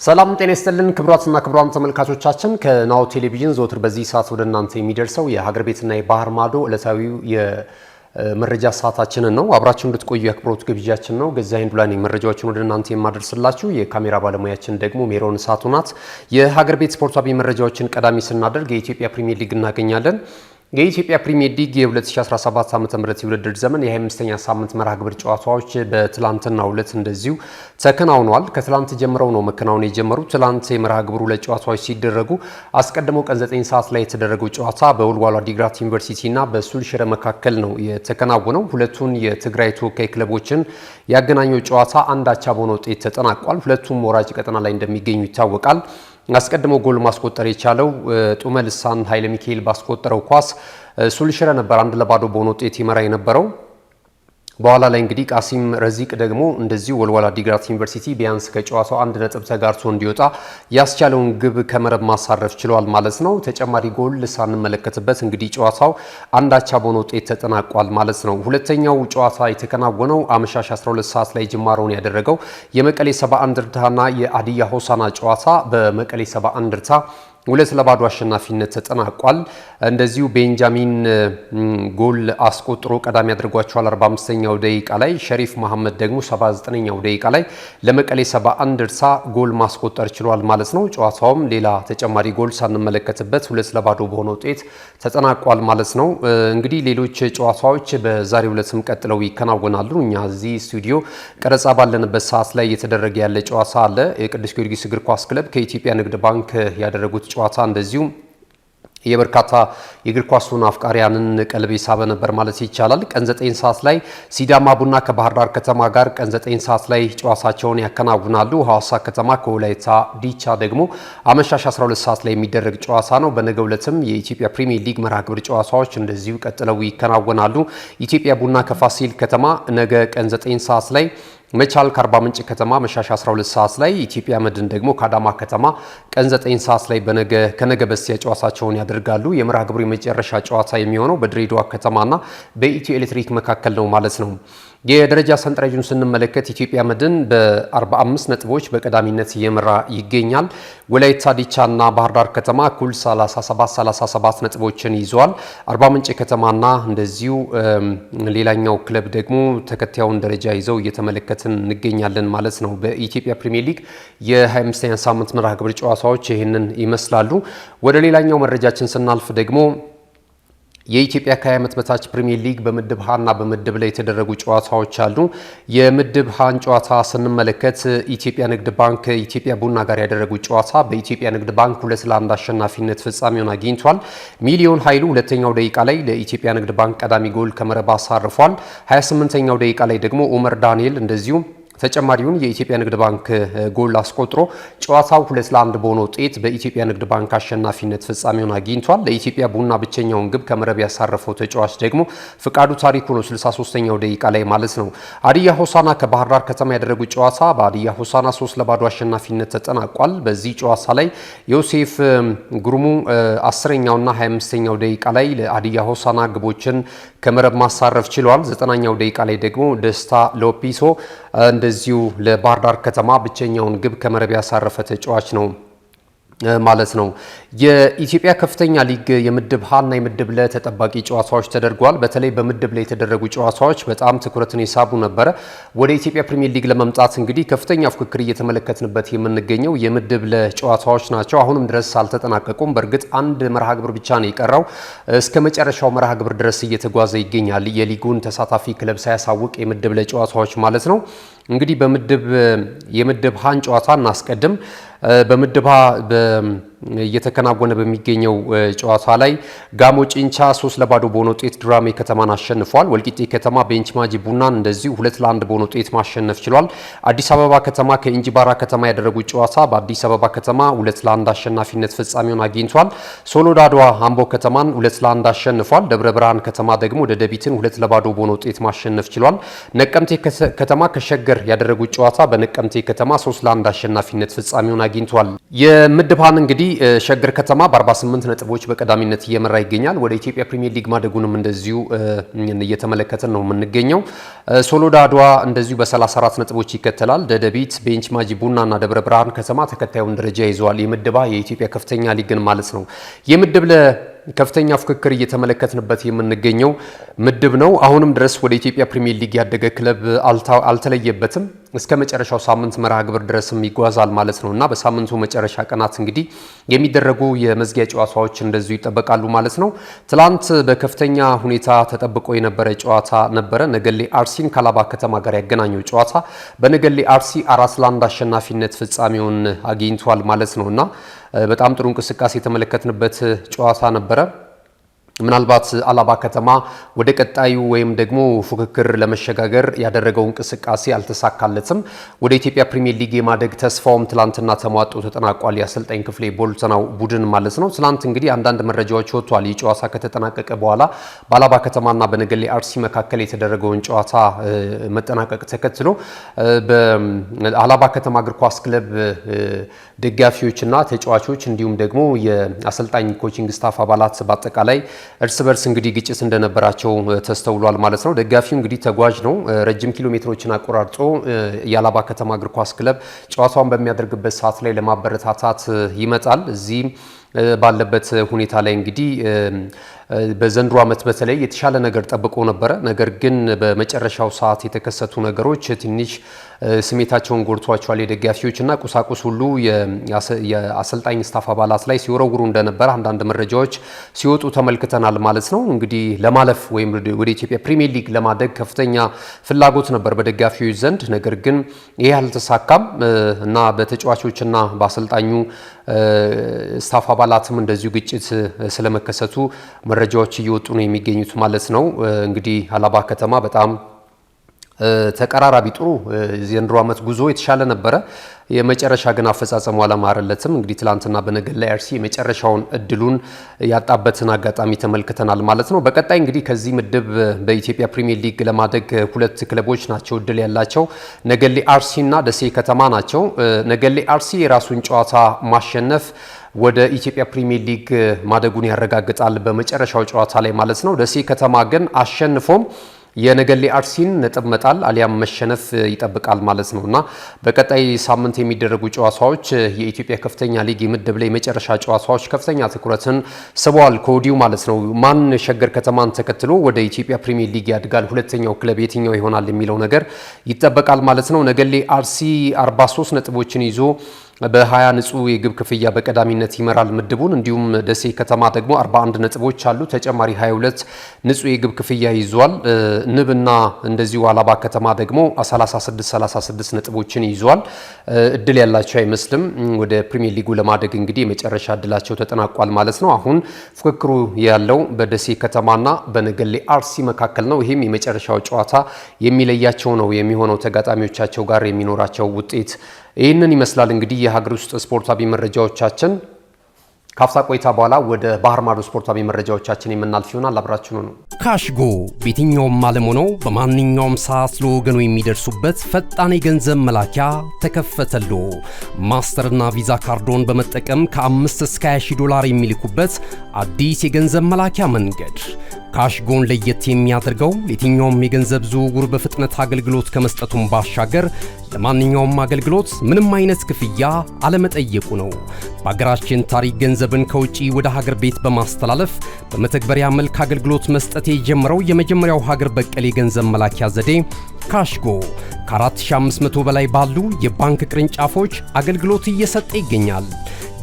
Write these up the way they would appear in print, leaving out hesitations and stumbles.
ሰላም ጤና ይስጥልን ክቡራትና ክቡራን ተመልካቾቻችን ከናሁ ቴሌቪዥን ዘወትር በዚህ ሰዓት ወደ እናንተ የሚደርሰው የሀገር ቤትና የባህር ማዶ ዕለታዊው የመረጃ ሰዓታችንን ነው። አብራችሁ እንድትቆዩ የአክብሮት ግብዣችን ነው። ገዛኸኝ ዱላ ነኝ መረጃዎችን ወደ እናንተ የማደርስላችሁ። የካሜራ ባለሙያችን ደግሞ ሜሮን ሳቱ ናት። የሀገር ቤት ስፖርታዊ መረጃዎችን ቀዳሚ ስናደርግ የኢትዮጵያ ፕሪሚየር ሊግ እናገኛለን። የኢትዮጵያ ፕሪሚየር ሊግ የ2017 ዓ.ም የውድድር ዘመን የ25ኛ ሳምንት መርሃ ግብር ጨዋታዎች በትላንትናው ዕለት እንደዚሁ ተከናውነዋል። ከትላንት ጀምረው ነው መከናወን የጀመሩት። ትላንት የመርሃ ግብሩ ለጨዋታዎች ሲደረጉ አስቀድሞ ቀን 9 ሰዓት ላይ የተደረገው ጨዋታ በወልዋሎ ዓዲግራት ዩኒቨርሲቲ እና በሱል ሽረ መካከል ነው የተከናወነው። ሁለቱን የትግራይ ተወካይ ክለቦችን ያገናኘው ጨዋታ አንድ አቻ በሆነ ውጤት ተጠናቋል። ሁለቱም ወራጅ ቀጠና ላይ እንደሚገኙ ይታወቃል። አስቀድሞ ጎል ማስቆጠር የቻለው ጡመ ልሳን ኃይለ ሚካኤል ባስቆጠረው ኳስ ሱል ሽረ ነበር 1-0 በሆነ ውጤት ይመራ የነበረው። በኋላ ላይ እንግዲህ ቃሲም ረዚቅ ደግሞ እንደዚሁ ወልዋሎ ዓዲግራት ዩኒቨርሲቲ ቢያንስ ከጨዋታው 1 ነጥብ ተጋርቶ እንዲወጣ ያስቻለውን ግብ ከመረብ ማሳረፍ ችሏል ማለት ነው። ተጨማሪ ጎል ሳንመለከትበት እንግዲህ ጨዋታው አንድ አቻ በሆነ ውጤት ተጠናቋል ማለት ነው። ሁለተኛው ጨዋታ የተከናወነው አመሻሽ 12 ሰዓት ላይ ጅማሮውን ያደረገው የመቀሌ 70 እንደርታና የሀዲያ ሆሳዕና ጨዋታ በመቀሌ 70 እንደርታ 2-0 አሸናፊነት ተጠናቋል። እንደዚሁ ቤንጃሚን ጎል አስቆጥሮ ቀዳሚ አድርጓቸዋል 45ኛው ደቂቃ ላይ። ሸሪፍ መሐመድ ደግሞ 79ኛው ደቂቃ ላይ ለመቀሌ 70 እንደርታ ጎል ማስቆጠር ችሏል ማለት ነው። ጨዋታውም ሌላ ተጨማሪ ጎል ሳንመለከትበት 2-0 በሆነ ውጤት ተጠናቋል ማለት ነው። እንግዲህ ሌሎች ጨዋታዎች በዛሬው ዕለትም ቀጥለው ይከናወናሉ። እኛ እዚህ ስቱዲዮ ቀረጻ ባለንበት ሰዓት ላይ እየተደረገ ያለ ጨዋታ አለ። የቅዱስ ጊዮርጊስ እግር ኳስ ክለብ ከኢትዮጵያ ንግድ ባንክ ያደረጉት ጨዋታ እንደዚሁ የበርካታ የእግር ኳሱን አፍቃሪያንን ቀልብ ሳበ ነበር ማለት ይቻላል። ቀን 9 ሰዓት ላይ ሲዳማ ቡና ከባህር ዳር ከተማ ጋር ቀን 9 ሰዓት ላይ ጨዋታቸውን ያከናውናሉ። ሐዋሳ ከተማ ከወላይታ ዲቻ ደግሞ አመሻሽ 12 ሰዓት ላይ የሚደረግ ጨዋታ ነው። በነገው ዕለትም የኢትዮጵያ ፕሪሚየር ሊግ መርሃ ግብር ጨዋታዎች እንደዚሁ ቀጥለው ይከናወናሉ። ኢትዮጵያ ቡና ከፋሲል ከተማ ነገ ቀን 9 ሰዓት ላይ፣ መቻል ከአርባ ምንጭ ከተማ መሻሽ 12 ሰዓት ላይ፣ ኢትዮጵያ መድን ደግሞ ከአዳማ ከተማ ቀን 9 ሰዓት ላይ ከነገ በስቲያ ጨዋታቸውን ያደርጋሉ። የመርሃ ግብሩ የመጨረሻ ጨዋታ የሚሆነው በድሬዳዋ ከተማና በኢትዮ ኤሌክትሪክ መካከል ነው ማለት ነው። የደረጃ ሰንጠረዡን ስንመለከት ኢትዮጵያ መድን በ45 ነጥቦች በቀዳሚነት እየመራ ይገኛል። ወላይታ ዲቻና ባህር ዳር ከተማ እኩል 37 ነጥቦችን ይዘዋል። አርባ ምንጭ ከተማና እንደዚሁ ሌላኛው ክለብ ደግሞ ተከታዩን ደረጃ ይዘው እየተመለከትን እንገኛለን ማለት ነው። በኢትዮጵያ ፕሪሚየር ሊግ የ25ኛ ሳምንት መርሃ ግብር ጨዋታዎች ይህንን ይመስላሉ። ወደ ሌላኛው መረጃችን ስናልፍ ደግሞ የኢትዮጵያ ከ20 ዓመት በታች ፕሪሚየር ሊግ በምድብ ሀ እና በምድብ ላይ የተደረጉ ጨዋታዎች አሉ። የምድብ ሀን ጨዋታ ስንመለከት ኢትዮጵያ ንግድ ባንክ ኢትዮጵያ ቡና ጋር ያደረጉት ጨዋታ በኢትዮጵያ ንግድ ባንክ 2-1 አሸናፊነት ፍጻሜውን አግኝቷል። ሚሊዮን ኃይሉ ሁለተኛው ደቂቃ ላይ ለኢትዮጵያ ንግድ ባንክ ቀዳሚ ጎል ከመረብ አሳርፏል። 28ኛው ደቂቃ ላይ ደግሞ ኡመር ዳንኤል እንደዚሁ ተጨማሪውን የኢትዮጵያ ንግድ ባንክ ጎል አስቆጥሮ ጨዋታው 2-1 በሆነ ውጤት በኢትዮጵያ ንግድ ባንክ አሸናፊነት ፍጻሜውን አግኝቷል። ለኢትዮጵያ ቡና ብቸኛውን ግብ ከመረብ ያሳረፈው ተጫዋች ደግሞ ፍቃዱ ታሪኩ ነው 63ኛው ደቂቃ ላይ ማለት ነው። ሀዲያ ሆሳዕና ከባህር ዳር ከተማ ያደረጉት ጨዋታ በሀዲያ ሆሳዕና 3-0 አሸናፊነት ተጠናቋል። በዚህ ጨዋታ ላይ ዮሴፍ ጉርሙ 10ኛውና 25ኛው ደቂቃ ላይ ለሀዲያ ሆሳዕና ግቦችን ከመረብ ማሳረፍ ችሏል። 9ኛው ደቂቃ ላይ ደግሞ ደስታ ሎፒሶ እንደዚሁ ለባህር ዳር ከተማ ብቸኛውን ግብ ከመረብ ያሳረፈ ተጫዋች ነው ማለት ነው። የኢትዮጵያ ከፍተኛ ሊግ የምድብ ሀ እና የምድብ ለ ተጠባቂ ጨዋታዎች ተደርጓል። በተለይ በምድብ ላይ የተደረጉ ጨዋታዎች በጣም ትኩረትን የሳቡ ነበረ። ወደ ኢትዮጵያ ፕሪሚየር ሊግ ለመምጣት እንግዲህ ከፍተኛ ፉክክር እየተመለከትንበት የምንገኘው የምድብ ለ ጨዋታዎች ናቸው። አሁንም ድረስ አልተጠናቀቁም። በእርግጥ አንድ መርሃ ግብር ብቻ ነው የቀረው። እስከ መጨረሻው መርሃ ግብር ድረስ እየተጓዘ ይገኛል። የሊጉን ተሳታፊ ክለብ ሳያሳውቅ የምድብ ለ ጨዋታዎች ማለት ነው። እንግዲህ የምድብ ሀን ጨዋታ እናስቀድም። በምድብ ሀ እየተከናወነ በሚገኘው ጨዋታ ላይ ጋሞ ጭንቻ 3-0 በሆነ ውጤት ዱራሜ ከተማን አሸንፏል። ወልቂጤ ከተማ ቤንች ማጂ ቡናን እንደዚሁ 2-1 በሆነ ውጤት ማሸነፍ ችሏል። አዲስ አበባ ከተማ ከእንጂባራ ከተማ ያደረጉት ጨዋታ በአዲስ አበባ ከተማ 2-1 አሸናፊነት ፍጻሜውን አግኝቷል። ሶሎዳዷ አምቦ ከተማን 2-1 አሸንፏል። ደብረ ብርሃን ከተማ ደግሞ ደደቢትን 2-0 በሆነ ውጤት ማሸነፍ ችሏል። ነቀምቴ ከተማ ከሸገር ያደረጉት ጨዋታ በነቀምቴ ከተማ 3-1 አሸናፊነት ፍጻሜውን አግኝቷል። የምድብ ሀን እንግዲህ እንግዲህ ሸገር ከተማ በ48 ነጥቦች በቀዳሚነት እየመራ ይገኛል። ወደ ኢትዮጵያ ፕሪሚየር ሊግ ማደጉንም እንደዚሁ እየተመለከትን ነው የምንገኘው። ሶሎዳ አድዋ እንደዚሁ በ34 ነጥቦች ይከተላል። ደደቢት፣ ቤንች ማጂ ቡናና ደብረ ብርሃን ከተማ ተከታዩን ደረጃ ይዘዋል። የምድባ የኢትዮጵያ ከፍተኛ ሊግን ማለት ነው። የምድብ ከፍተኛ ፍክክር እየተመለከትንበት የምንገኘው ምድብ ነው። አሁንም ድረስ ወደ ኢትዮጵያ ፕሪሚየር ሊግ ያደገ ክለብ አልተለየበትም። እስከ መጨረሻው ሳምንት መርሃ ግብር ድረስም ይጓዛል ማለት ነው እና በሳምንቱ መጨረሻ ቀናት እንግዲህ የሚደረጉ የመዝጊያ ጨዋታዎች እንደዚሁ ይጠበቃሉ ማለት ነው። ትላንት በከፍተኛ ሁኔታ ተጠብቆ የነበረ ጨዋታ ነበረ። ነገሌ አርሲን ከአላባ ከተማ ጋር ያገናኘው ጨዋታ በነገሌ አርሲ 4-1 አሸናፊነት ፍጻሜውን አግኝቷል ማለት ነው እና በጣም ጥሩ እንቅስቃሴ የተመለከትንበት ጨዋታ ነበረ። ምናልባት አላባ ከተማ ወደ ቀጣዩ ወይም ደግሞ ፉክክር ለመሸጋገር ያደረገው እንቅስቃሴ አልተሳካለትም። ወደ ኢትዮጵያ ፕሪሚየር ሊግ የማደግ ተስፋውም ትላንትና ተሟጦ ተጠናቋል። የአሰልጣኝ ክፍሌ ቦልተናው ቡድን ማለት ነው። ትላንት እንግዲህ አንዳንድ መረጃዎች ወጥቷል። ይህ ጨዋታ ከተጠናቀቀ በኋላ በአላባ ከተማና በነገሌ አርሲ መካከል የተደረገውን ጨዋታ መጠናቀቅ ተከትሎ በአላባ ከተማ እግር ኳስ ክለብ ደጋፊዎችና ተጫዋቾች እንዲሁም ደግሞ የአሰልጣኝ ኮቺንግ ስታፍ አባላት በአጠቃላይ እርስ በርስ እንግዲህ ግጭት እንደነበራቸው ተስተውሏል ማለት ነው። ደጋፊው እንግዲህ ተጓዥ ነው። ረጅም ኪሎ ሜትሮችን አቆራርጦ የአላባ ከተማ እግር ኳስ ክለብ ጨዋታውን በሚያደርግበት ሰዓት ላይ ለማበረታታት ይመጣል። እዚህ ባለበት ሁኔታ ላይ እንግዲህ በዘንድሮ ዓመት በተለይ የተሻለ ነገር ጠብቆ ነበረ። ነገር ግን በመጨረሻው ሰዓት የተከሰቱ ነገሮች ትንሽ ስሜታቸውን ጎድቷቸዋል። የደጋፊዎችና ቁሳቁስ ሁሉ የአሰልጣኝ ስታፍ አባላት ላይ ሲወረውሩ እንደነበረ አንዳንድ መረጃዎች ሲወጡ ተመልክተናል ማለት ነው። እንግዲህ ለማለፍ ወይም ወደ ኢትዮጵያ ፕሪሚየር ሊግ ለማደግ ከፍተኛ ፍላጎት ነበር በደጋፊዎች ዘንድ። ነገር ግን ይሄ አልተሳካም እና በተጫዋቾችና በአሰልጣኙ ስታፍ አባላትም እንደዚሁ ግጭት ስለመከሰቱ መረጃዎች እየወጡ ነው የሚገኙት ማለት ነው። እንግዲህ አላባ ከተማ በጣም ተቀራራቢ ጥሩ ዘንድሮ ዓመት ጉዞ የተሻለ ነበረ። የመጨረሻ ግን አፈጻጸሙ አላማረለትም። እንግዲህ ትላንትና በነገሌ አርሲ የመጨረሻውን እድሉን ያጣበትን አጋጣሚ ተመልክተናል ማለት ነው። በቀጣይ እንግዲህ ከዚህ ምድብ በኢትዮጵያ ፕሪሚየር ሊግ ለማደግ ሁለት ክለቦች ናቸው እድል ያላቸው፣ ነገሌ አርሲና ደሴ ከተማ ናቸው። ነገሌ አርሲ የራሱን ጨዋታ ማሸነፍ ወደ ኢትዮጵያ ፕሪሚየር ሊግ ማደጉን ያረጋግጣል በመጨረሻው ጨዋታ ላይ ማለት ነው። ደሴ ከተማ ግን አሸንፎም የነገሌ አርሲን ነጥብ መጣል አሊያም መሸነፍ ይጠብቃል ማለት ነው እና በቀጣይ ሳምንት የሚደረጉ ጨዋታዎች የኢትዮጵያ ከፍተኛ ሊግ የምድብ ላይ የመጨረሻ ጨዋታዎች ከፍተኛ ትኩረትን ስበዋል ከወዲሁ ማለት ነው። ማን ሸገር ከተማን ተከትሎ ወደ ኢትዮጵያ ፕሪሚየር ሊግ ያድጋል፣ ሁለተኛው ክለብ የትኛው ይሆናል የሚለው ነገር ይጠበቃል ማለት ነው። ነገሌ አርሲ 43 ነጥቦችን ይዞ በ20 ንጹህ የግብ ክፍያ በቀዳሚነት ይመራል ምድቡን። እንዲሁም ደሴ ከተማ ደግሞ 41 ነጥቦች አሉ፣ ተጨማሪ 22 ንጹህ የግብ ክፍያ ይዟል። ንብና እንደዚሁ አላባ ከተማ ደግሞ 36 ነጥቦችን ይዟል። እድል ያላቸው አይመስልም ወደ ፕሪሚየር ሊጉ ለማደግ እንግዲህ የመጨረሻ እድላቸው ተጠናቋል ማለት ነው። አሁን ፉክክሩ ያለው በደሴ ከተማና በነገሌ አርሲ መካከል ነው። ይህም የመጨረሻው ጨዋታ የሚለያቸው ነው የሚሆነው ተጋጣሚዎቻቸው ጋር የሚኖራቸው ውጤት ይህንን ይመስላል። እንግዲህ የሀገር ውስጥ ስፖርታዊ መረጃዎቻችን ካፍታ ቆይታ በኋላ ወደ ባህር ማዶ ስፖርታዊ መረጃዎቻችን የምናልፍ ይሆናል። አብራችሁኑ ነው። ካሽጎ በየትኛውም ዓለም ሆነው በማንኛውም ሰዓት ለወገኑ የሚደርሱበት ፈጣን የገንዘብ መላኪያ ተከፈተሎ። ማስተርና ቪዛ ካርዶን በመጠቀም ከ5 እስከ 20 ዶላር የሚልኩበት አዲስ የገንዘብ መላኪያ መንገድ። ካሽጎን ለየት የሚያደርገው የትኛውም የገንዘብ ዝውውር በፍጥነት አገልግሎት ከመስጠቱም ባሻገር ለማንኛውም አገልግሎት ምንም አይነት ክፍያ አለመጠየቁ ነው። በሀገራችን ታሪክ ገንዘብን ከውጪ ወደ ሀገር ቤት በማስተላለፍ በመተግበሪያ መልክ አገልግሎት መስጠት የጀመረው የመጀመሪያው ሀገር በቀል የገንዘብ መላኪያ ዘዴ ካሽጎ ከ4500 በላይ ባሉ የባንክ ቅርንጫፎች አገልግሎት እየሰጠ ይገኛል።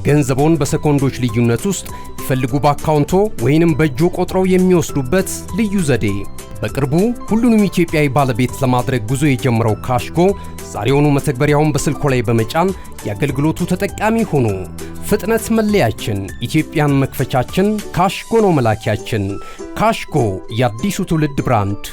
ገንዘቦን በሰኮንዶች ልዩነት ውስጥ ይፈልጉ በአካውንቶ ወይንም በእጆ ቆጥረው የሚወስዱበት ልዩ ዘዴ። በቅርቡ ሁሉንም ኢትዮጵያዊ ባለቤት ለማድረግ ጉዞ የጀመረው ካሽጎ ዛሬውኑ መተግበሪያውን በስልኮ ላይ በመጫን የአገልግሎቱ ተጠቃሚ ሆኖ ፍጥነት መለያችን፣ ኢትዮጵያን መክፈቻችን፣ ካሽጎ ነው መላኪያችን። ካሽጎ የአዲሱ ትውልድ ብራንድ።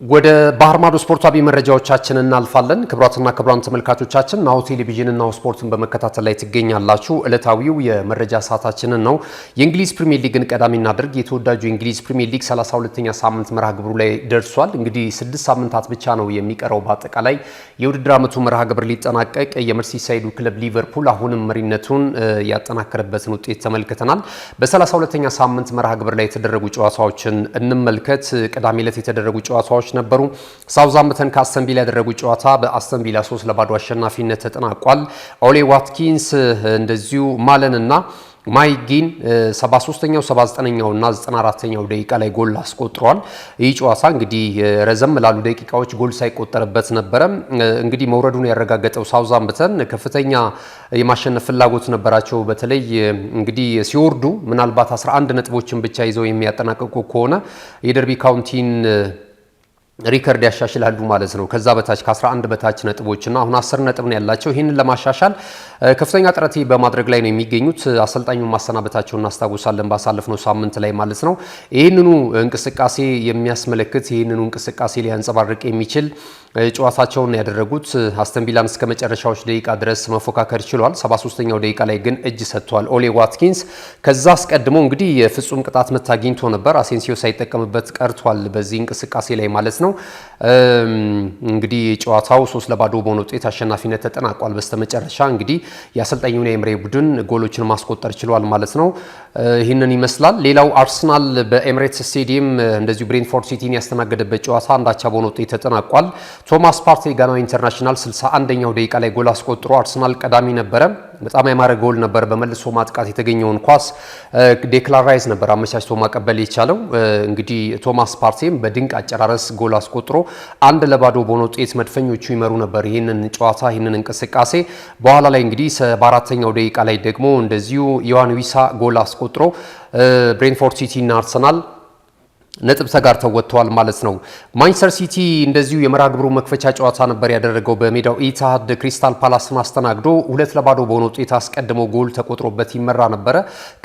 ወደ ባህር ማዶ ስፖርታዊ መረጃዎቻችን እናልፋለን። ክቡራትና ክቡራን ተመልካቾቻችን ናሁ ቴሌቪዥን እና ናሁ ስፖርትን በመከታተል ላይ ትገኛላችሁ። ዕለታዊው የመረጃ ሰዓታችንን ነው። የእንግሊዝ ፕሪሚየር ሊግን ቀዳሚ እናድርግ። የተወዳጁ የእንግሊዝ ፕሪሚየር ሊግ 32ኛ ሳምንት መርሃ ግብሩ ላይ ደርሷል። እንግዲህ 6 ሳምንታት ብቻ ነው የሚቀረው። በአጠቃላይ የውድድር ዓመቱ መርሃ ግብር ሊጠናቀቅ የመርሲሳይዱ ክለብ ሊቨርፑል አሁንም መሪነቱን ያጠናከረበትን ውጤት ተመልክተናል። በ32ኛ ሳምንት መርሃ ግብር ላይ የተደረጉ ጨዋታዎችን እንመልከት። ቅዳሜ ዕለት የተደረጉ ጨዋታዎች ነበሩ። ሳውዛምፕተን ከአስተን ቪላ ያደረጉት ጨዋታ በአስተን ቪላ 3-0 አሸናፊነት ተጠናቋል። ኦሌ ዋትኪንስ እንደዚሁ ማለን እና ማይጊን 73ኛው 79ኛው እና 94ኛው ደቂቃ ላይ ጎል አስቆጥሯል። ይህ ጨዋታ እንግዲህ ረዘም ላሉ ደቂቃዎች ጎል ሳይቆጠርበት ነበረ። እንግዲህ መውረዱን ያረጋገጠው ሳውዛምፕተን ከፍተኛ የማሸነፍ ፍላጎት ነበራቸው። በተለይ እንግዲህ ሲወርዱ ምናልባት 11 ነጥቦችን ብቻ ይዘው የሚያጠናቅቁ ከሆነ የደርቢ ካውንቲን ሪከርድ ያሻሽላሉ ማለት ነው። ከዛ በታች ከ11 በታች ነጥቦችና አሁን 10 ነጥብ ነው ያላቸው። ይህንን ለማሻሻል ከፍተኛ ጥረት በማድረግ ላይ ነው የሚገኙት። አሰልጣኙን ማሰናበታቸውን እናስታውሳለን ባሳለፍነው ሳምንት ላይ ማለት ነው። ይህንኑ እንቅስቃሴ የሚያስመለክት ይህንኑ እንቅስቃሴ ሊያንጸባርቅ የሚችል ጨዋታቸውን ያደረጉት አስተን ቪላን እስከ መጨረሻዎች ደቂቃ ድረስ መፎካከር ችሏል። 73ኛው ደቂቃ ላይ ግን እጅ ሰጥቷል ኦሌ ዋትኪንስ። ከዛ አስቀድሞ እንግዲህ የፍጹም ቅጣት ምት አግኝቶ ነበር። አሴንሲዮ ሳይጠቀምበት ቀርቷል በዚህ እንቅስቃሴ ላይ ማለት ነው። እንግዲህ ጨዋታው 3-0 በሆነ ውጤት አሸናፊነት ተጠናቋል። በስተመጨረሻ እንግዲህ የአሰልጣኝ ዩናይ ኤምሬ ቡድን ጎሎችን ማስቆጠር ችሏል ማለት ነው። ይህንን ይመስላል። ሌላው አርሰናል በኤምሬትስ ስቴዲየም እንደዚሁ ብሬንትፎርድ ሲቲን ያስተናገደበት ጨዋታ አንዳቻ በሆነ ውጤት ተጠናቋል። ቶማስ ፓርቴ ጋናዊ ኢንተርናሽናል 61ኛው ደቂቃ ላይ ጎል አስቆጥሮ አርሰናል ቀዳሚ ነበረ። በጣም ያማረ ጎል ነበር። በመልሶ ማጥቃት የተገኘውን ኳስ ዴክላን ራይስ ነበር አመቻችቶ ማቀበል የቻለው። እንግዲህ ቶማስ ፓርቴም በድንቅ አጨራረስ ጎል አስቆጥሮ 1-0 በሆነ ውጤት መድፈኞቹ ይመሩ ነበር ይህንን ጨዋታ ይህንን እንቅስቃሴ። በኋላ ላይ እንግዲህ በ4ኛው ደቂቃ ላይ ደግሞ እንደዚሁ ዮሐን ዊሳ ጎል አስቆጥሮ ብሬንትፎርድ ሲቲ እና አርሰናል ነጥብ ተጋርተው ወጥተዋል ማለት ነው። ማንቸስተር ሲቲ እንደዚሁ የመርሃ ግብሩ መክፈቻ ጨዋታ ነበር ያደረገው በሜዳው ኢቲሃድ ክሪስታል ፓላስን አስተናግዶ 2-0 በሆነ ውጤት አስቀድሞ ጎል ተቆጥሮበት ይመራ ነበረ።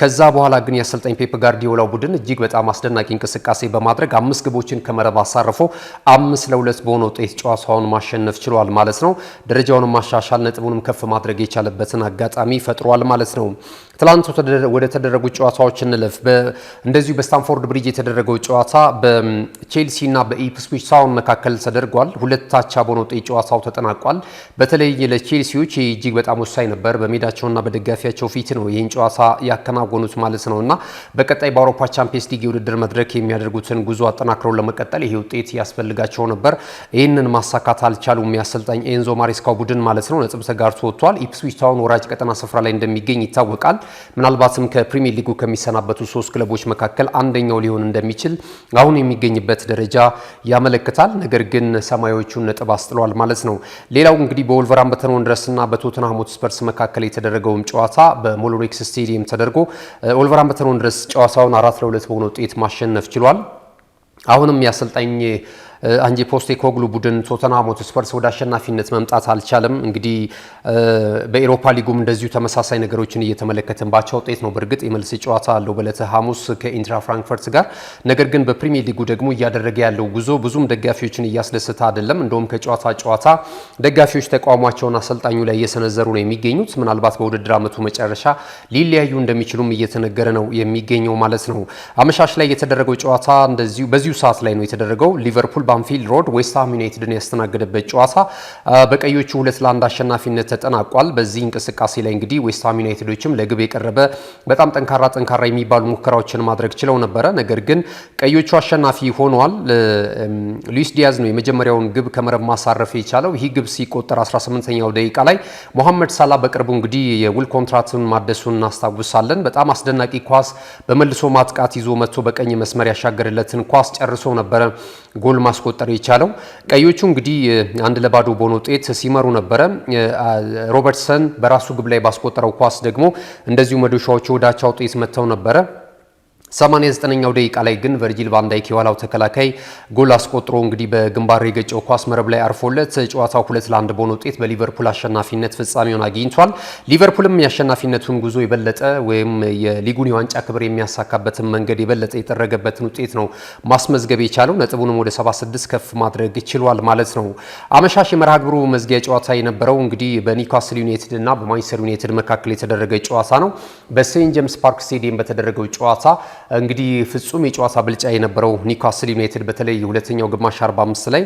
ከዛ በኋላ ግን የአሰልጣኝ ፔፕ ጋርዲዮላው ቡድን እጅግ በጣም አስደናቂ እንቅስቃሴ በማድረግ 5 ግቦችን ከመረብ አሳርፎ 5-2 በሆነ ውጤት ጨዋታውን ማሸነፍ ችሏል ማለት ነው። ደረጃውን ማሻሻል ነጥቡንም ከፍ ማድረግ የቻለበትን አጋጣሚ ፈጥሯል ማለት ነው። ትላንት ወደ ተደረጉ ጨዋታዎች እንለፍ። እንደዚሁ በስታንፎርድ ብሪጅ የተደረገው ጨዋታ በቼልሲ እና በኢፕስዊች ታውን መካከል ተደርጓል። 2-2 በሆነ ውጤት ጨዋታው ተጠናቋል። በተለይ ለቼልሲዎች እጅግ በጣም ወሳኝ ነበር። በሜዳቸውና በደጋፊያቸው ፊት ነው ይህን ጨዋታ ያከናወኑት ማለት ነውና በቀጣይ በአውሮፓ ቻምፒየንስ ሊግ የውድድር መድረክ የሚያደርጉትን ጉዞ አጠናክረው ለመቀጠል ይሄ ውጤት ያስፈልጋቸው ነበር። ይህንን ማሳካት አልቻሉም። ያሰልጣኝ ኤንዞ ማሬስካው ቡድን ማለት ነው። ነጥብ ተጋርቶ ወጥቷል። ኢፕስዊች ታውን ወራጅ ቀጠና ስፍራ ላይ እንደሚገኝ ይታወቃል። ምናልባትም ከፕሪሚየር ሊጉ ከሚሰናበቱ 3 ክለቦች መካከል አንደኛው ሊሆን እንደሚችል አሁን የሚገኝበት ደረጃ ያመለክታል። ነገር ግን ሰማያዊዎቹን ነጥብ አስጥለዋል ማለት ነው። ሌላው እንግዲህ በወልቨርሃምፕተን ወንደረስና በቶተንሃም ሆትስፐርስ መካከል የተደረገውም ጨዋታ በሞሎሬክስ ስቴዲየም ተደርጎ ወልቨርሃምፕተን ወንደረስ ጨዋታውን 4-2 በሆነ ውጤት ማሸነፍ ችሏል። አሁንም ያሰልጣኝ አንጄ ፖስቴኮግሉ ቡድን ቶተንሃም ሆትስፐርስ ወደ አሸናፊነት መምጣት አልቻለም። እንግዲህ በኤሮፓ ሊጉም እንደዚሁ ተመሳሳይ ነገሮችን እየተመለከትን ባቻ ውጤት ነው። በእርግጥ የመልስ ጨዋታ አለው በዕለተ ሐሙስ ከኢንትራ ፍራንክፈርት ጋር። ነገር ግን በፕሪሚየር ሊጉ ደግሞ እያደረገ ያለው ጉዞ ብዙም ደጋፊዎችን እያስደሰተ አይደለም። እንደውም ከጨዋታ ጨዋታ ደጋፊዎች ተቃውሟቸውን አሰልጣኙ ላይ እየሰነዘሩ ነው የሚገኙት። ምናልባት በውድድር ዓመቱ መጨረሻ ሊለያዩ እንደሚችሉም እየተነገረ ነው የሚገኘው ማለት ነው። አመሻሽ ላይ የተደረገው ጨዋታ እንደዚሁ በዚሁ ሰዓት ላይ ነው የተደረገው። ሊቨርፑል በአንፊልድ ሮድ ዌስትሃም ዩናይትድን ያስተናገደበት ጨዋታ በቀዮቹ 2-1 አሸናፊነት ተጠናቋል። በዚህ እንቅስቃሴ ላይ እንግዲህ ዌስትሃም ዩናይትዶችም ለግብ የቀረበ በጣም ጠንካራ የሚባሉ ሙከራዎችን ማድረግ ችለው ነበረ። ነገር ግን ቀዮቹ አሸናፊ ሆነዋል። ሉዊስ ዲያዝ ነው የመጀመሪያውን ግብ ከመረብ ማሳረፍ የቻለው። ይህ ግብ ሲቆጠር 18ኛው ደቂቃ ላይ ሞሐመድ ሳላ በቅርቡ እንግዲህ የውል ኮንትራቱን ማደሱን እናስታውሳለን። በጣም አስደናቂ ኳስ በመልሶ ማጥቃት ይዞ መጥቶ በቀኝ መስመር ያሻገረለትን ኳስ ጨርሶ ነበረ ጎል ማስቆጠር የቻለው። ቀዮቹ እንግዲህ 1-0 በሆነ ውጤት ሲመሩ ነበረ። ሮበርትሰን በራሱ ግብ ላይ ባስቆጠረው ኳስ ደግሞ እንደዚሁ መዶሻዎቹ ወደ አቻ ውጤት መጥተው ነበረ። 89ኛው ደቂቃ ላይ ግን ቨርጂል ቫን ዳይክ የኋላው ተከላካይ ጎል አስቆጥሮ እንግዲህ በግንባር የገጨው ኳስ መረብ ላይ አርፎለት ጨዋታው 2-1 በሆነ ውጤት በሊቨርፑል አሸናፊነት ፍጻሜውን አግኝቷል። ሊቨርፑልም የአሸናፊነቱን ጉዞ የበለጠ ወይም የሊጉን የዋንጫ ክብር የሚያሳካበትን መንገድ የበለጠ የጠረገበትን ውጤት ነው ማስመዝገብ የቻለው። ነጥቡንም ወደ 76 ከፍ ማድረግ ችሏል ማለት ነው። አመሻሽ የመርሃ ግብሩ መዝጊያ ጨዋታ የነበረው እንግዲህ በኒውካስል ዩናይትድ እና በማንቸስተር ዩናይትድ መካከል የተደረገ ጨዋታ ነው። በሴንት ጄምስ ፓርክ ስቴዲየም በተደረገው ጨዋታ እንግዲህ ፍጹም የጨዋታ ብልጫ የነበረው ኒውካስል ዩናይትድ በተለይ ሁለተኛው ግማሽ 45 ላይ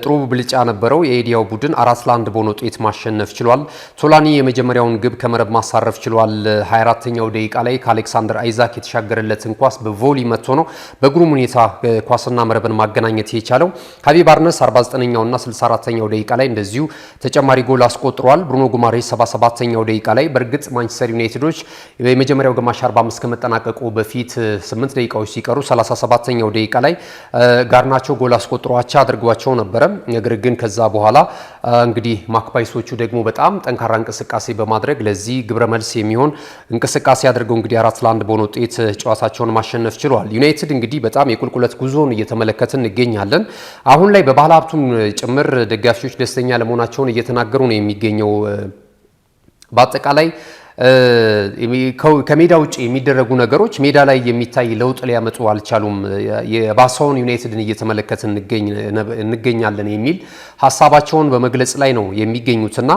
ጥሩ ብልጫ ነበረው። የኤዲያው ቡድን 4-1 በሆነ ውጤት ማሸነፍ ችሏል። ቶላኒ የመጀመሪያውን ግብ ከመረብ ማሳረፍ ችሏል። 24ኛው ደቂቃ ላይ ከአሌክሳንደር አይዛክ የተሻገረለትን ኳስ በቮሊ መጥቶ ነው በግሩም ሁኔታ ኳስና መረብን ማገናኘት የቻለው። ሃቪ ባርነስ 49ኛውና 64ኛው ደቂቃ ላይ እንደዚሁ ተጨማሪ ጎል አስቆጥሯል። ብሩኖ ጉማሬስ 77ኛው ደቂቃ ላይ በእርግጥ ማንቸስተር ዩናይትዶች የመጀመሪያው ግማሽ 45 ከመጠናቀቁ በፊት 8 ደቂቃዎች ሲቀሩ 37ኛው ደቂቃ ላይ ጋርናቾ ጎል አስቆጥሯቸው አድርጓቸው ነበረ። ነገር ግን ከዛ በኋላ እንግዲህ ማክፓይሶቹ ደግሞ በጣም ጠንካራ እንቅስቃሴ በማድረግ ለዚህ ግብረ መልስ የሚሆን እንቅስቃሴ አድርገው እንግዲህ 4-1 በሆነ ውጤት ጨዋታቸውን ማሸነፍ ችሏል። ዩናይትድ እንግዲህ በጣም የቁልቁለት ጉዞን እየተመለከትን እንገኛለን። አሁን ላይ በባለ ሀብቱም ጭምር ደጋፊዎች ደስተኛ ለመሆናቸውን እየተናገሩ ነው የሚገኘው። በአጠቃላይ ከሜዳ ውጭ የሚደረጉ ነገሮች ሜዳ ላይ የሚታይ ለውጥ ሊያመጡ አልቻሉም። የባሰውን ዩናይትድን እየተመለከትን እንገኛለን የሚል ሀሳባቸውን በመግለጽ ላይ ነው የሚገኙትና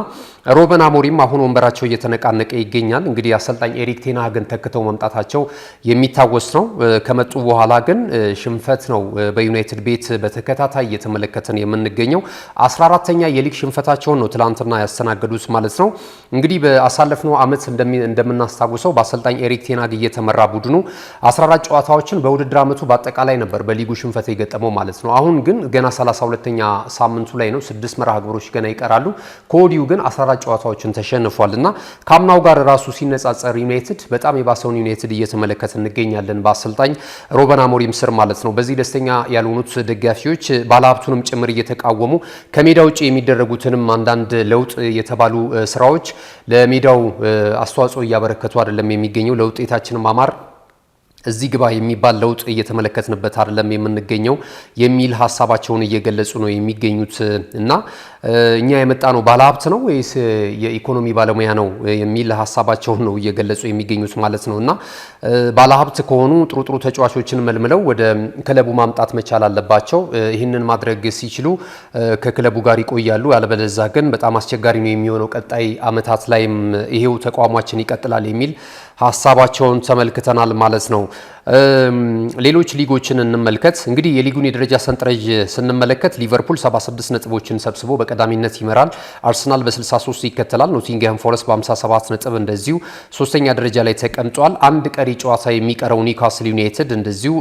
ሮበን አሞሪም አሁን ወንበራቸው እየተነቃነቀ ይገኛል። እንግዲህ አሰልጣኝ ኤሪክ ቴን ሃግን ተክተው መምጣታቸው የሚታወስ ነው። ከመጡ በኋላ ግን ሽንፈት ነው በዩናይትድ ቤት በተከታታይ እየተመለከትን የምንገኘው። 14ኛ የሊግ ሽንፈታቸውን ነው ትላንትና ያስተናገዱት ማለት ነው። እንግዲህ በአሳለፍነው ዓመት እንደምናስታውሰው በአሰልጣኝ ኤሪክ ቴን ሃግ እየተመራ ቡድኑ 14 ጨዋታዎችን በውድድር ዓመቱ በአጠቃላይ ነበር በሊጉ ሽንፈት የገጠመው ማለት ነው። አሁን ግን ገና 32ኛ ሳምንቱ ላይ ነው። 6 መርሃ ግብሮች ገና ይቀራሉ። ከወዲሁ ግን 14 ጨዋታዎችን ተሸንፏልና ከአምናው ጋር ራሱ ሲነጻጸር ዩናይትድ በጣም የባሰውን ዩናይትድ እየተመለከተ እንገኛለን በአሰልጣኝ ሮበን አሞሪም ስር ማለት ነው። በዚህ ደስተኛ ያልሆኑት ደጋፊዎች ባለሀብቱንም ጭምር እየተቃወሙ ከሜዳ ውጭ የሚደረጉትንም አንዳንድ ለውጥ የተባሉ ስራዎች ለሜዳው አስተዋጽኦ እያበረከቱ አይደለም የሚገኘው። ለውጤታችን ማማር እዚህ ግባ የሚባል ለውጥ እየተመለከትንበት አይደለም የምንገኘው የሚል ሀሳባቸውን እየገለጹ ነው የሚገኙት እና እኛ የመጣ ነው ባለሀብት ነው ወይስ የኢኮኖሚ ባለሙያ ነው የሚል ሀሳባቸውን ነው እየገለጹ የሚገኙት ማለት ነው። እና ባለሀብት ከሆኑ ጥሩ ጥሩ ተጫዋቾችን መልምለው ወደ ክለቡ ማምጣት መቻል አለባቸው። ይህንን ማድረግ ሲችሉ ከክለቡ ጋር ይቆያሉ። ያለበለዚያ ግን በጣም አስቸጋሪ ነው የሚሆነው። ቀጣይ አመታት ላይም ይሄው ተቋማችን ይቀጥላል የሚል ሀሳባቸውን ተመልክተናል ማለት ነው። ሌሎች ሊጎችን እንመልከት። እንግዲህ የሊጉን የደረጃ ሰንጠረዥ ስንመለከት ሊቨርፑል 76 ነጥቦችን ሰብስቦ በቀዳሚነት ይመራል። አርሰናል በ63 ይከተላል። ኖቲንግሃም ፎረስት በ57 ነጥብ እንደዚሁ ሶስተኛ ደረጃ ላይ ተቀምጧል። አንድ ቀሪ ጨዋታ የሚቀረው ኒውካስል ዩናይትድ እንደዚሁ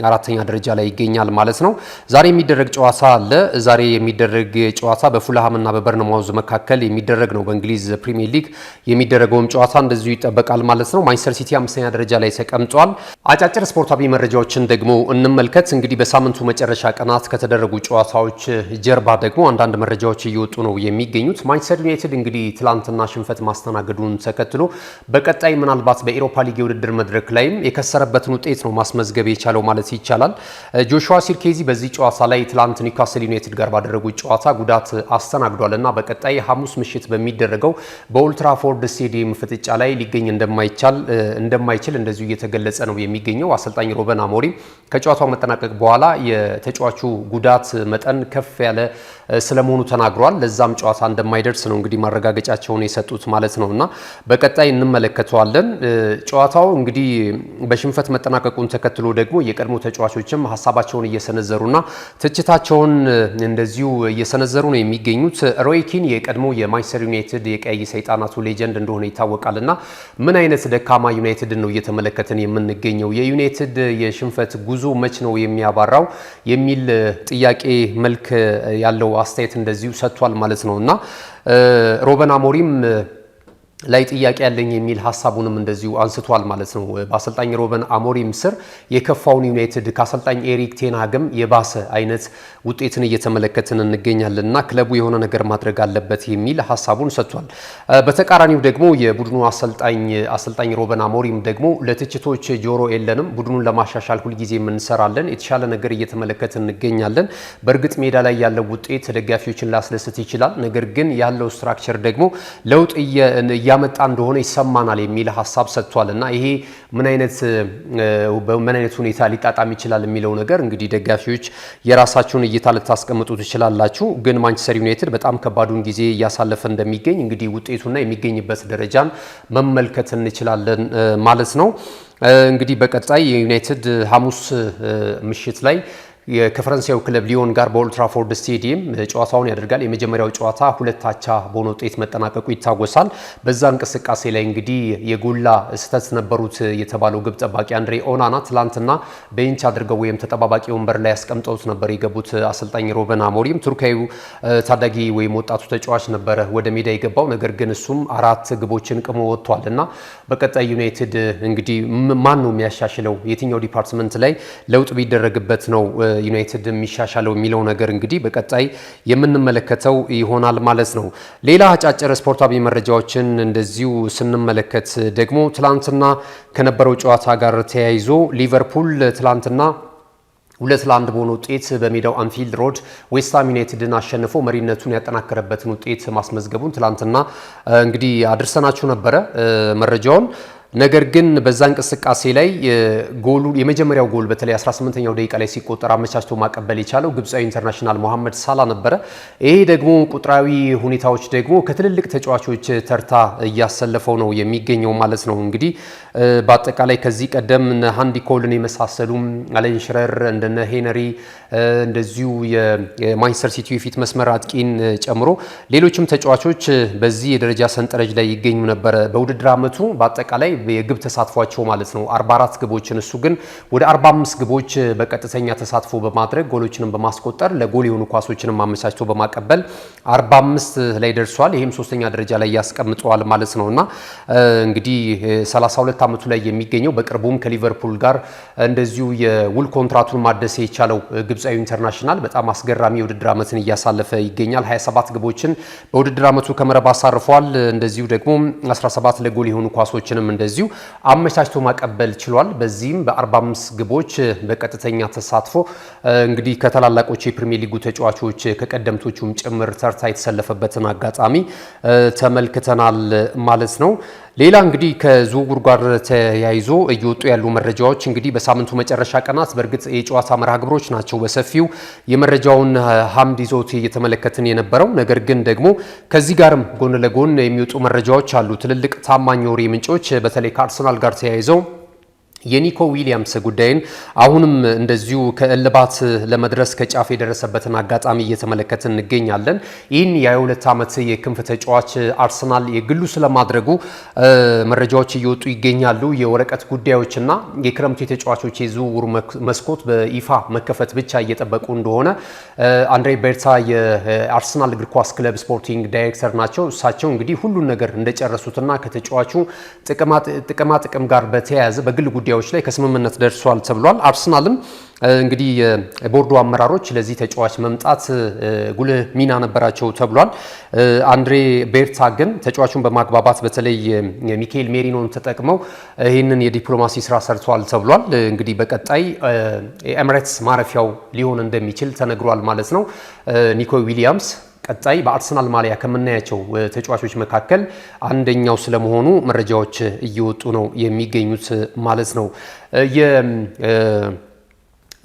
አራተኛ ደረጃ ላይ ይገኛል ማለት ነው። ዛሬ የሚደረግ ጨዋታ አለ። ዛሬ የሚደረግ ጨዋታ በፉልሃም እና በበርንማውዝ መካከል የሚደረግ ነው። በእንግሊዝ ፕሪሚየር ሊግ የሚደረገውም ጨዋታ እንደዚሁ ይጠበቃል ማለት ነው። ማንቸስተር ሲቲ 5ኛ ደረጃ ላይ ተቀምጧል። አጫጭር ስፖርታዊ መረጃዎችን ደግሞ እንመልከት። እንግዲህ በሳምንቱ መጨረሻ ቀናት ከተደረጉ ጨዋታዎች ጀርባ ደግሞ አንዳንድ መረጃዎች እየወጡ ነው የሚገኙት። ማንቸስተር ዩናይትድ እንግዲህ ትላንትና ሽንፈት ማስተናገዱን ተከትሎ በቀጣይ ምናልባት በኤሮፓ ሊግ የውድድር መድረክ ላይም የከሰረበትን ውጤት ነው ማስመዝገብ የቻለው ማለት ይቻላል። ጆሹዋ ሲርኬዚ በዚህ ጨዋታ ላይ ትላንት ኒውካስል ዩናይትድ ጋር ባደረጉት ጨዋታ ጉዳት አስተናግዷል እና በቀጣይ ሐሙስ ምሽት በሚደረገው በኦልትራፎርድ ስቴዲየም ፍጥጫ ላይ ሊገኝ እንደማይችል እንደዚሁ እየተገለጸ ነው የሚገኘው። አሰልጣኝ ሮበን አሞሪም ከጨዋታው መጠናቀቅ በኋላ የተጫዋቹ ጉዳት መጠን ከፍ ያለ ስለመሆኑ ተናግሯል። ለዛም ጨዋታ እንደማይደርስ ነው እንግዲህ ማረጋገጫቸውን የሰጡት ማለት ነውና በቀጣይ እንመለከተዋለን። ጨዋታው እንግዲህ በሽንፈት መጠናቀቁን ተከትሎ ደግሞ የቀድሞ ተጫዋቾችም ሀሳባቸውን እየሰነዘሩና ትችታቸውን እንደዚሁ እየሰነዘሩ ነው የሚገኙት። ሮይ ኪን የቀድሞ የማንቸስተር ዩናይትድ የቀይ ሰይጣናቱ ሌጀንድ እንደሆነ ይታወቃልና ምን አይነት ደካማ ዩናይትድን ነው እየተመለከትን የምንገኘው? የዩናይትድ የሽንፈት ጉዞ መች ነው የሚያባራው የሚል ጥያቄ መልክ ያለው አስተያየት እንደዚሁ ሰጥቷል ማለት ነውና ሮበን አሞሪም ላይ ጥያቄ ያለኝ የሚል ሀሳቡንም እንደዚሁ አንስቷል ማለት ነው። በአሰልጣኝ ሩበን አሞሪም ስር የከፋውን ዩናይትድ ከአሰልጣኝ ኤሪክ ቴን ሃግም የባሰ አይነት ውጤትን እየተመለከትን እንገኛለንና ክለቡ የሆነ ነገር ማድረግ አለበት የሚል ሀሳቡን ሰጥቷል። በተቃራኒው ደግሞ የቡድኑ አሰልጣኝ ሩበን አሞሪም ደግሞ ለትችቶች ጆሮ የለንም፣ ቡድኑን ለማሻሻል ሁልጊዜ እንሰራለን፣ የተሻለ ነገር እየተመለከትን እንገኛለን። በእርግጥ ሜዳ ላይ ያለው ውጤት ደጋፊዎችን ላስደስት ይችላል፣ ነገር ግን ያለው ስትራክቸር ደግሞ ለውጥ ያመጣ እንደሆነ ይሰማናል የሚል ሀሳብ ሰጥቷልና ይሄ ምን አይነት ሁኔታ ሊጣጣም ይችላል የሚለው ነገር እንግዲህ ደጋፊዎች የራሳቸውን እይታ ልታስቀምጡ ትችላላችሁ። ግን ማንቸስተር ዩናይትድ በጣም ከባዱን ጊዜ እያሳለፈ እንደሚገኝ እንግዲህ ውጤቱና የሚገኝበት ደረጃን መመልከት እንችላለን ማለት ነው። እንግዲህ በቀጣይ የዩናይትድ ሐሙስ ምሽት ላይ ከፈረንሳዩ ክለብ ሊዮን ጋር በኦልትራፎርድ ስቴዲየም ጨዋታውን ያደርጋል። የመጀመሪያው ጨዋታ 2-2 በሆነ ውጤት መጠናቀቁ ይታወሳል። በዛ እንቅስቃሴ ላይ እንግዲህ የጎላ ስህተት ነበሩት የተባለው ግብ ጠባቂ አንድሬ ኦናና ትላንትና ቤንች አድርገው ወይም ተጠባባቂ ወንበር ላይ ያስቀምጠውት ነበር የገቡት አሰልጣኝ ሩበን አሞሪም። ቱርካዊው ታዳጊ ወይም ወጣቱ ተጫዋች ነበረ ወደ ሜዳ የገባው፣ ነገር ግን እሱም 4 ግቦችን ቅሞ ወጥቷል እና በቀጣይ ዩናይትድ እንግዲህ ማን ነው የሚያሻሽለው፣ የትኛው ዲፓርትመንት ላይ ለውጥ ቢደረግበት ነው ዩናይትድ የሚሻሻለው የሚለው ነገር እንግዲህ በቀጣይ የምንመለከተው ይሆናል ማለት ነው። ሌላ አጫጭር ስፖርታዊ መረጃዎችን እንደዚሁ ስንመለከት ደግሞ ትላንትና ከነበረው ጨዋታ ጋር ተያይዞ ሊቨርፑል ትላንትና 2-1 በሆነ ውጤት በሜዳው አንፊልድ ሮድ ዌስትሃም ዩናይትድን አሸንፎ መሪነቱን ያጠናከረበትን ውጤት ማስመዝገቡን ትላንትና እንግዲህ አድርሰናችሁ ነበረ መረጃውን። ነገር ግን በዛ እንቅስቃሴ ላይ የመጀመሪያው ጎል በተለይ 18ኛው ደቂቃ ላይ ሲቆጠር አመቻችቶ ማቀበል የቻለው ግብፃዊ ኢንተርናሽናል መሐመድ ሳላ ነበረ። ይሄ ደግሞ ቁጥራዊ ሁኔታዎች ደግሞ ከትልልቅ ተጫዋቾች ተርታ እያሰለፈው ነው የሚገኘው ማለት ነው። እንግዲህ በአጠቃላይ ከዚህ ቀደም ሃንዲ ኮልን የመሳሰሉ አለን ሽረር እንደነ ሄነሪ እንደዚሁ የማንቸስተር ሲቲ የፊት መስመር አጥቂን ጨምሮ ሌሎችም ተጫዋቾች በዚህ የደረጃ ሰንጠረዥ ላይ ይገኙ ነበረ። በውድድር ዓመቱ በአጠቃላይ የግብ ተሳትፏቸው ማለት ነው 44 ግቦችን እሱ ግን ወደ 45 ግቦች በቀጥተኛ ተሳትፎ በማድረግ ጎሎችንም በማስቆጠር ለጎል የሆኑ ኳሶችንም አመቻችቶ በማቀበል 45 ላይ ደርሷል። ይህም ሶስተኛ ደረጃ ላይ ያስቀምጠዋል ማለት ነውና እንግዲህ 32 ዓመቱ ላይ የሚገኘው በቅርቡም ከሊቨርፑል ጋር እንደዚሁ የውል ኮንትራቱን ማደስ የቻለው ግብፃዊ ኢንተርናሽናል በጣም አስገራሚ የውድድር ዓመትን እያሳለፈ ይገኛል። 27 ግቦችን በውድድር ዓመቱ ከመረብ አሳርፏል። እንደዚሁ ደግሞ 17 ለጎል የሆኑ ኳሶችንም እንደዚሁ አመቻችቶ ማቀበል ችሏል። በዚህም በ45 ግቦች በቀጥተኛ ተሳትፎ እንግዲህ ከታላላቆች የፕሪሚየር ሊጉ ተጫዋቾች ከቀደምቶቹም ጭምር ተርታ የተሰለፈበትን አጋጣሚ ተመልክተናል ማለት ነው። ሌላ እንግዲህ ከዝውውር ጋር ተያይዞ እየወጡ ያሉ መረጃዎች እንግዲህ በሳምንቱ መጨረሻ ቀናት በእርግጥ የጨዋታ መርሃ ግብሮች ናቸው በሰፊው የመረጃውን ሀምድ ይዞት እየተመለከትን የነበረው። ነገር ግን ደግሞ ከዚህ ጋርም ጎን ለጎን የሚወጡ መረጃዎች አሉ። ትልልቅ ታማኝ ወሬ ምንጮች በተለይ ከአርሰናል ጋር ተያይዘው የኒኮ ዊሊያምስ ጉዳይን አሁንም እንደዚሁ ከእልባት ለመድረስ ከጫፍ የደረሰበትን አጋጣሚ እየተመለከትን እንገኛለን። ይህን የ22 ዓመት የክንፍ ተጫዋች አርሰናል የግሉ ስለማድረጉ መረጃዎች እየወጡ ይገኛሉ። የወረቀት ጉዳዮችና የክረምቱ የተጫዋቾች የዝውውር መስኮት በይፋ መከፈት ብቻ እየጠበቁ እንደሆነ አንድሬ ቤርታ የአርሰናል እግር ኳስ ክለብ ስፖርቲንግ ዳይሬክተር ናቸው። እሳቸው እንግዲህ ሁሉን ነገር እንደጨረሱትና ከተጫዋቹ ጥቅማ ጥቅም ጋር በተያያዘ በግል ጉዳዮች ላይ ከስምምነት ደርሷል ተብሏል። አርሰናልም እንግዲህ የቦርዱ አመራሮች ለዚህ ተጫዋች መምጣት ጉልህ ሚና ነበራቸው ተብሏል። አንድሬ ቤርታ ግን ተጫዋቹን በማግባባት በተለይ ሚካኤል ሜሪኖን ተጠቅመው ይህንን የዲፕሎማሲ ስራ ሰርተዋል ተብሏል። እንግዲህ በቀጣይ ኤምሬትስ ማረፊያው ሊሆን እንደሚችል ተነግሯል ማለት ነው። ኒኮ ዊሊያምስ ቀጣይ በአርሰናል ማሊያ ከምናያቸው ተጫዋቾች መካከል አንደኛው ስለመሆኑ መረጃዎች እየወጡ ነው የሚገኙት ማለት ነው።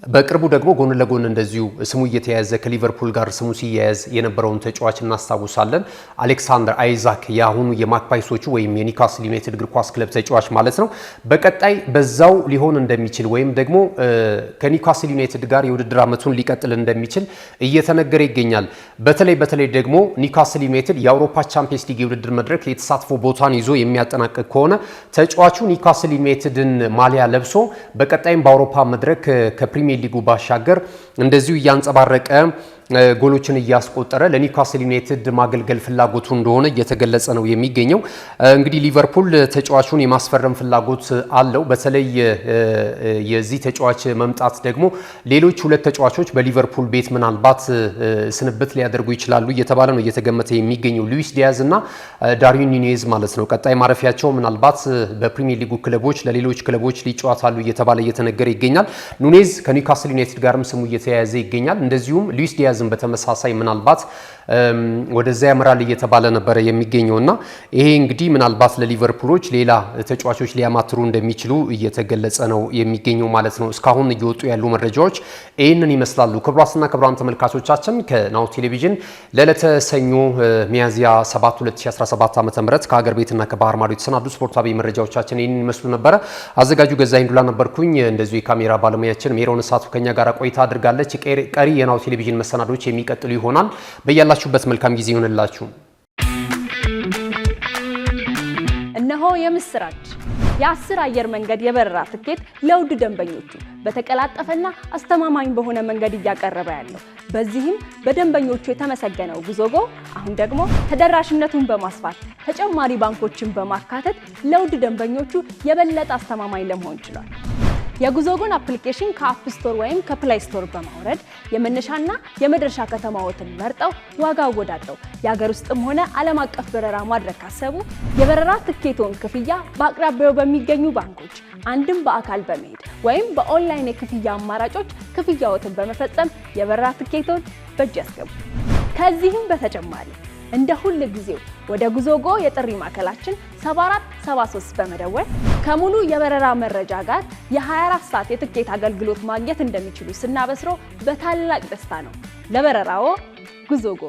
በቅርቡ ደግሞ ጎን ለጎን እንደዚሁ ስሙ እየተያያዘ ከሊቨርፑል ጋር ስሙ ሲያያዝ የነበረውን ተጫዋች እናስታውሳለን። አሌክሳንደር አይዛክ የአሁኑ የማክፓይሶቹ ወይም የኒውካስል ዩናይትድ እግር ኳስ ክለብ ተጫዋች ማለት ነው። በቀጣይ በዛው ሊሆን እንደሚችል ወይም ደግሞ ከኒውካስል ዩናይትድ ጋር የውድድር ዓመቱን ሊቀጥል እንደሚችል እየተነገረ ይገኛል። በተለይ ደግሞ ኒውካስል ዩናይትድ የአውሮፓ ቻምፒየንስ ሊግ የውድድር መድረክ የተሳትፎ ቦታን ይዞ የሚያጠናቅቅ ከሆነ ተጫዋቹ ኒውካስል ዩናይትድን ማሊያ ለብሶ በቀጣይም በአውሮፓ መድረክ ከፕሪሚየር ሊጉ ባሻገር እንደዚሁ እያንጸባረቀ ጎሎችን እያስቆጠረ ለኒውካስል ዩናይትድ ማገልገል ፍላጎቱ እንደሆነ እየተገለጸ ነው የሚገኘው። እንግዲህ ሊቨርፑል ተጫዋቹን የማስፈረም ፍላጎት አለው። በተለይ የዚህ ተጫዋች መምጣት ደግሞ ሌሎች ሁለት ተጫዋቾች በሊቨርፑል ቤት ምናልባት ስንብት ሊያደርጉ ይችላሉ እየተባለ ነው እየተገመተ የሚገኘው። ሉዊስ ዲያዝ እና ዳርዊን ኑኔዝ ማለት ነው። ቀጣይ ማረፊያቸው ምናልባት በፕሪሚየር ሊጉ ክለቦች ለሌሎች ክለቦች ሊጫወታሉ እየተባለ እየተነገረ ይገኛል። ኑኔዝ ከኒውካስል ዩናይትድ ጋርም ስሙ እየተያያዘ ይገኛል። እንደዚሁም ሉዊስ ዲያዝን በተመሳሳይ ምናልባት ወደዛ ያመራል እየተባለ ነበረ የሚገኘውና ይሄ እንግዲህ ምናልባት ለሊቨርፑሎች ሌላ ተጫዋቾች ሊያማትሩ እንደሚችሉ እየተገለጸ ነው የሚገኘው ማለት ነው። እስካሁን እየወጡ ያሉ መረጃዎች ይህንን ይመስላሉ። ክቡራትና ክቡራን ተመልካቾቻችን ከናሁ ቴሌቪዥን ለዕለተ ሰኞ ሚያዝያ 7 2017 ዓ.ም ከሀገር ቤትና ከባህር ማዶ የተሰናዱ ስፖርታዊ መረጃዎቻችን ይህንን ይመስሉ ነበረ። አዘጋጁ ገዛኸኝ ዱላ ነበርኩኝ። እንደዚሁ የካሜራ ባለሙያችን ሜሮን እሳቱ ከኛ ጋር ቆይታ አድርጋለች። ቀሪ የናሁ ቴሌቪዥን መሰናዶች የሚቀጥሉ ይሆናል። በያላችሁበት መልካም ጊዜ ይሁንላችሁ። እነሆ የምስራች! የ10 አየር መንገድ የበረራ ትኬት ለውድ ደንበኞቹ በተቀላጠፈና አስተማማኝ በሆነ መንገድ እያቀረበ ያለው። በዚህም በደንበኞቹ የተመሰገነው ጉዞጎ አሁን ደግሞ ተደራሽነቱን በማስፋት ተጨማሪ ባንኮችን በማካተት ለውድ ደንበኞቹ የበለጠ አስተማማኝ ለመሆን ችሏል። የጉዞጎን አፕሊኬሽን ከአፕ ስቶር ወይም ከፕላይ ስቶር በማውረድ የመነሻና የመድረሻ ከተማዎትን መርጠው ዋጋ አወዳድረው የሀገር ውስጥም ሆነ ዓለም አቀፍ በረራ ማድረግ ካሰቡ የበረራ ትኬቶን ክፍያ በአቅራቢያው በሚገኙ ባንኮች አንድም በአካል በመሄድ ወይም በኦንላይን የክፍያ አማራጮች ክፍያዎትን በመፈጸም የበረራ ትኬቶን በእጅ ያስገቡ። ከዚህም በተጨማሪ እንደ ሁል ጊዜው ወደ ጉዞጎ የጥሪ ማዕከላችን 7473 በመደወል ከሙሉ የበረራ መረጃ ጋር የ24 ሰዓት የትኬት አገልግሎት ማግኘት እንደሚችሉ ስናበስሮ በታላቅ ደስታ ነው። ለበረራዎ ጉዞጎ!